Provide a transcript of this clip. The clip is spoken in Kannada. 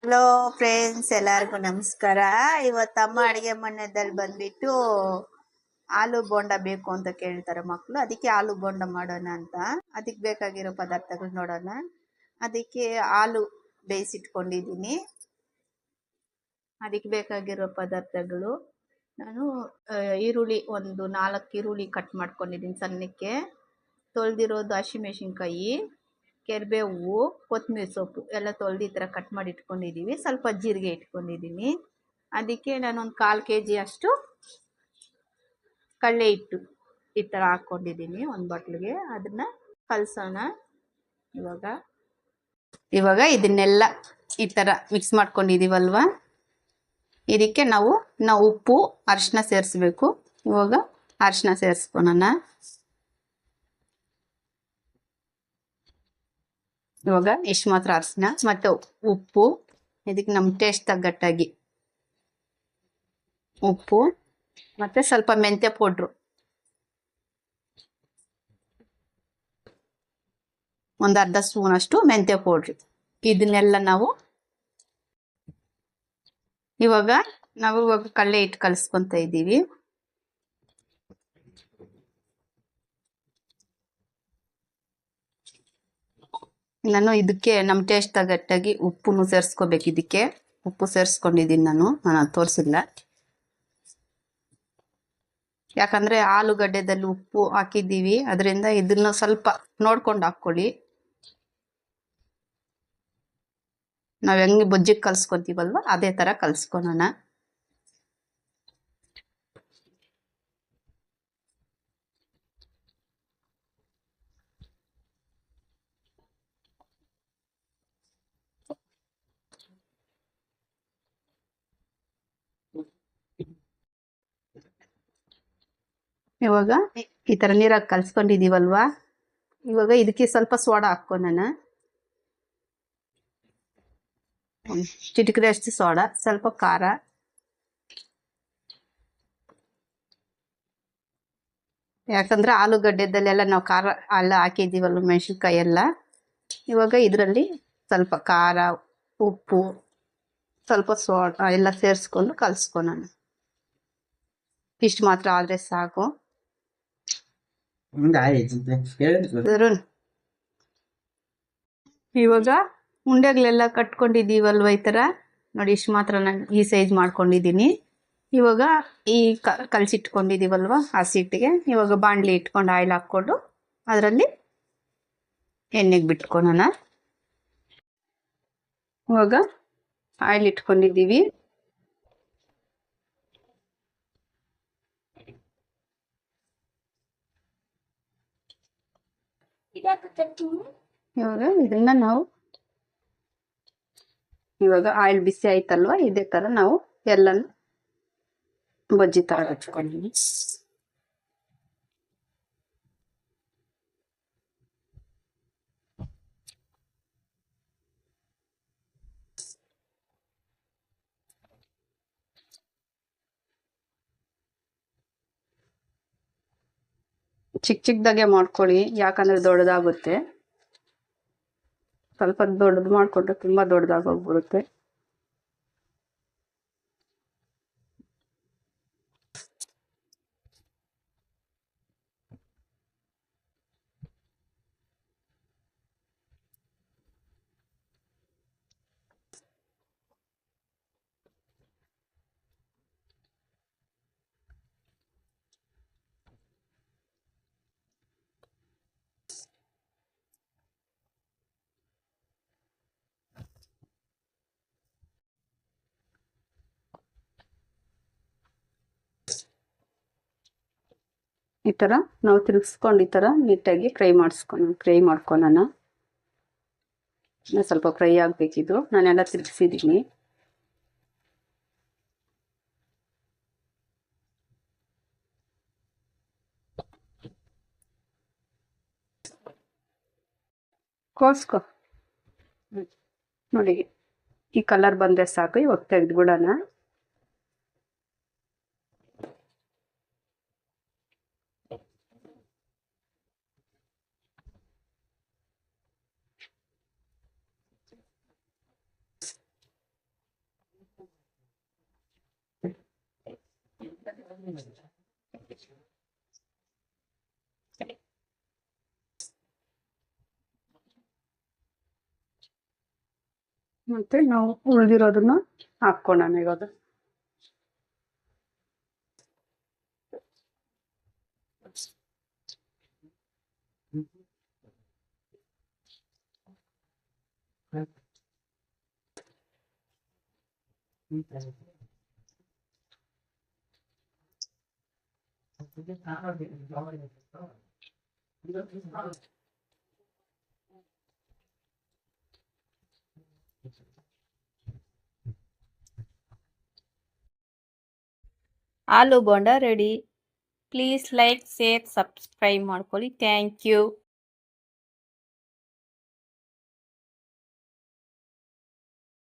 ಹಲೋ ಫ್ರೆಂಡ್ಸ್, ಎಲ್ಲರಿಗೂ ನಮಸ್ಕಾರ. ಇವತ್ತಮ್ಮ ಅಡಿಗೆ ಮನೆಯಲ್ಲಿ ಬಂದ್ಬಿಟ್ಟು ಆಲೂ ಬೋಂಡ ಬೇಕು ಅಂತ ಕೇಳ್ತಾರೆ ಮಕ್ಕಳು. ಅದಕ್ಕೆ ಆಲೂ ಬೋಂಡ ಮಾಡೋಣ ಅಂತ. ಅದಕ್ಕೆ ಬೇಕಾಗಿರೋ ಪದಾರ್ಥಗಳು ನೋಡೋಣ. ಅದಕ್ಕೆ ಆಲೂ ಬೇಯಿಸಿಟ್ಕೊಂಡಿದ್ದೀನಿ. ಅದಕ್ಕೆ ಬೇಕಾಗಿರೋ ಪದಾರ್ಥಗಳು ನಾನು ಈರುಳ್ಳಿ ಒಂದು 4 ಈರುಳ್ಳಿ ಕಟ್ ಮಾಡ್ಕೊಂಡಿದ್ದೀನಿ ಸಣ್ಣಕ್ಕೆ. ತೊಳೆದಿರೋದು ಹಸಿಮೆಣಸಿನ್ಕಾಯಿ, ಕೆರ್ಬೇವು, ಕೊತ್ತಂಬರಿ ಸೊಪ್ಪು ಎಲ್ಲ ತೊಳೆದು ಈ ಥರ ಕಟ್ ಮಾಡಿ ಇಟ್ಕೊಂಡಿದ್ದೀವಿ. ಸ್ವಲ್ಪ ಜೀರಿಗೆ ಇಟ್ಕೊಂಡಿದ್ದೀನಿ. ಅದಕ್ಕೆ ನಾನೊಂದು 1/4 kg ಅಷ್ಟು ಕಡಲೆ ಹಿಟ್ಟು ಈ ಥರ ಹಾಕ್ಕೊಂಡಿದ್ದೀನಿ ಒಂದು ಬಟ್ಲಿಗೆ. ಅದನ್ನು ಕಲಸೋಣ. ಇವಾಗ ಇದನ್ನೆಲ್ಲ ಈ ಥರ ಮಿಕ್ಸ್ ಮಾಡ್ಕೊಂಡಿದ್ದೀವಲ್ವ, ಇದಕ್ಕೆ ನಾವು ಉಪ್ಪು ಅರಿಶಿನ ಸೇರಿಸ್ಬೇಕು. ಇವಾಗ ಅರಿಶಿನ ಸೇರಿಸ್ಕೊಳೋಣ. ಇವಾಗ ಇಷ್ಟು ಮಾತ್ರ ಅರಿಶಿನ ಮತ್ತು ಉಪ್ಪು. ಇದಕ್ಕೆ ನಮ್ಮ ಟೇಸ್ಟ್ ತగ్గಟ್ಟಾಗಿ ಉಪ್ಪು ಮತ್ತು ಸ್ವಲ್ಪ ಮೆಂತ್ಯ ಪೌಡ್ರು, ಒಂದು ಅರ್ಧ ಸ್ಪೂನ್ ಅಷ್ಟು ಮೆಂತ್ಯ ಪೌಡ್ರು. ಇದನ್ನೆಲ್ಲ ಇವಾಗ ಕಡಲೆ ಹಿಟ್ಟು ಕಲಿಸ್ಕೊತ ಇದ್ದೀವಿ. ನಾನು ಇದಕ್ಕೆ ನಮ್ಮ ಟೇಸ್ಟ್ ತಗಟ್ಟಾಗಿ ಉಪ್ಪು ಸೇರಿಸ್ಕೋಬೇಕು. ಇದಕ್ಕೆ ಉಪ್ಪು ಸೇರಿಸ್ಕೊಂಡಿದ್ದೀನಿ. ನಾನು ತೋರಿಸಿಲ್ಲ, ಯಾಕಂದರೆ ಆಲೂಗಡ್ಡೆದಲ್ಲಿ ಉಪ್ಪು ಹಾಕಿದ್ದೀವಿ. ಅದರಿಂದ ಇದನ್ನು ಸ್ವಲ್ಪ ನೋಡ್ಕೊಂಡು ಹಾಕ್ಕೊಳ್ಳಿ. ನಾವು ಹೆಂಗೆ ಬಜ್ಜಿಗೆ ಕಲಿಸ್ಕೊತೀವಲ್ವ ಅದೇ ಥರ ಕಲಿಸ್ಕೊಳೋಣ. ಇವಾಗ ಈ ಥರ ನೀರಾಗಿ ಕಲಿಸ್ಕೊಂಡಿದ್ದೀವಲ್ವ, ಇವಾಗ ಇದಕ್ಕೆ ಸ್ವಲ್ಪ ಸೋಡಾ ಹಾಕ್ಕೊಳ್ಳೋಣ. ಚಿಟಿಕೆರೆ ಅಷ್ಟು ಸೋಡಾ, ಸ್ವಲ್ಪ ಖಾರ, ಯಾಕಂದರೆ ಆಲೂಗಡ್ಡೆದಲ್ಲೆಲ್ಲ ನಾವು ಖಾರ ಎಲ್ಲ ಹಾಕಿದ್ದೀವಲ್ವ, ಮೆಣಸಿನ್ಕಾಯಿ ಎಲ್ಲ. ಇವಾಗ ಇದರಲ್ಲಿ ಸ್ವಲ್ಪ ಖಾರ, ಉಪ್ಪು, ಸ್ವಲ್ಪ ಸೋಡಾ ಎಲ್ಲ ಸೇರಿಸ್ಕೊಂಡು ಕಲಿಸ್ಕೊಳ್ಳೋಣ. ಇಷ್ಟು ಮಾತ್ರ ಆದರೆ ಸಾಕು. ಇವಾಗ ಉಂಡೆಗಳೆಲ್ಲ ಕಟ್ಕೊಂಡಿದ್ದೀವಲ್ವ ಈ ಥರ ನೋಡಿ. ಇಷ್ಟು ಮಾತ್ರ ನಾನು ಈ ಸೈಜ್ ಮಾಡ್ಕೊಂಡಿದ್ದೀನಿ. ಇವಾಗ ಈ ಕಲಸಿಟ್ಕೊಂಡಿದ್ದೀವಲ್ವ ಹಸಿಟ್ಟಿಗೆ ಇವಾಗ ಬಾಣಲಿ ಇಟ್ಕೊಂಡು ಆಯಿಲ್ ಹಾಕ್ಕೊಂಡು ಅದರಲ್ಲಿ ಎಣ್ಣೆಗೆ ಬಿಟ್ಕೊಳೋಣ. ಇವಾಗ ಆಯಿಲ್ ಇಟ್ಕೊಂಡಿದ್ದೀವಿ. ಇವಾಗ ಇದನ್ನ ಇವಾಗ ಆಯಿಲ್ ಬಿಸಿ ಆಯ್ತಲ್ವ, ಇದೇ ತರ ನಾವು ಎಲ್ಲನೂ ಬಜ್ಜಿ ತರ ಹಚ್ಕೊಂಡಿವಿ. ಚಿಕ್ಕದಾಗೆ ಮಾಡ್ಕೊಳ್ಳಿ, ಯಾಕಂದ್ರೆ ದೊಡ್ಡದಾಗುತ್ತೆ. ಸ್ವಲ್ಪ ದೊಡ್ಡದು ಮಾಡಿಕೊಂಡ್ರೆ ತುಂಬ ದೊಡ್ಡದಾಗಿ ಹೋಗ್ಬಿಡುತ್ತೆ. ಈ ಥರ ನಾವು ತಿರುಗಿಸ್ಕೊಂಡು ಈ ಥರ ನೀಟಾಗಿ ಫ್ರೈ ಮಾಡ್ಕೊಳ್ಳೋಣ. ಸ್ವಲ್ಪ ಫ್ರೈ ಆಗಬೇಕಿದು. ನಾನೆಲ್ಲ ತಿರುಗಿಸಿದ್ದೀನಿ. ಕೋಸ್ಕೊ ನೋಡಿ, ಈ ಕಲರ್ ಬಂದರೆ ಸಾಕು. ಇವಾಗ ತೆಗೆದುಬಿಡೋಣ. ಮತ್ತೆ ನಾವು ಉಳಿದಿರೋದನ್ನ ಹಾಕೋಣ ಈಗ ಅದು. Aloo bonda ready. Please like, share, subscribe ಮಾಡ್ಕೊಳ್ಳಿ. Thank you.